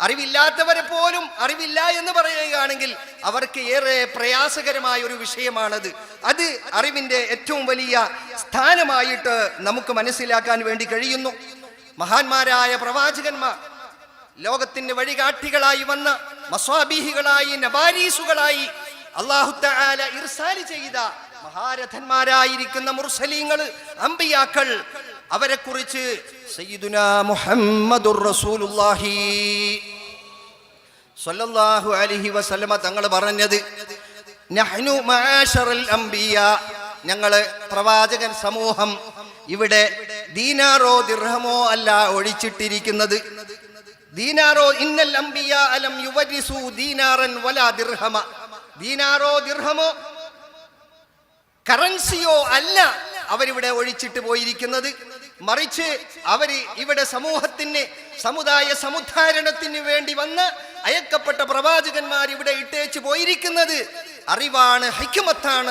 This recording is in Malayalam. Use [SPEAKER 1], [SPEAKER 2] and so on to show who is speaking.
[SPEAKER 1] അറിവില്ലാത്തവരെ പോലും അറിവില്ല എന്ന് പറയുകയാണെങ്കിൽ അവർക്ക് ഏറെ പ്രയാസകരമായ ഒരു വിഷയമാണത്. അത് അറിവിന്റെ ഏറ്റവും വലിയ സ്ഥാനമായിട്ട് നമുക്ക് മനസ്സിലാക്കാൻ വേണ്ടി കഴിയുന്നു. മഹാന്മാരായ പ്രവാചകന്മാർ ലോകത്തിന്റെ വഴികാട്ടികളായി വന്ന മസ്വാബീഹികളായി നബാരീസുകളായി അല്ലാഹു തആല ഇർസാൽ ചെയ്ത മഹാരഥന്മാരായിരിക്കുന്ന മുർസലീങ്ങൾ, അംബിയാക്കൾ, അവരെ കുറിച്ച് സയ്യിദുനാ മുഹമ്മദുർ റസൂലുള്ളാഹി സ്വല്ലല്ലാഹു അലൈഹി വസല്ലമ തങ്ങൾ പറഞ്ഞത്, നഹ്നു മആശറൽ അംബിയാ, ഞങ്ങള് പ്രവാചകൻ സമൂഹം ഇവിടെ ദീനാറോ ദിർഹമോ അല്ല ഒഴിച്ചിട്ടിരിക്കുന്നത്. ദീനാറോ ഇന്നൽ അംബിയാ അലം യുവരിസു ദീനാറൻ വലാ ദിർഹമ, ദീനാറോ ദിർഹമോ കറൻസിയോ അല്ല അവരിവിടെ ഒഴിച്ചിട്ട് പോയിരിക്കുന്നത്. മറിച്ച് അവര് ഇവിടെ സമൂഹത്തിന് സമുദായ സമുദ്ധാരണത്തിന് വേണ്ടി വന്ന് അയക്കപ്പെട്ട പ്രവാചകന്മാർ ഇവിടെ ഇട്ടേച്ച് പോയിരിക്കുന്നത് അറിവാണ്, ഹിക്മത്താണ്,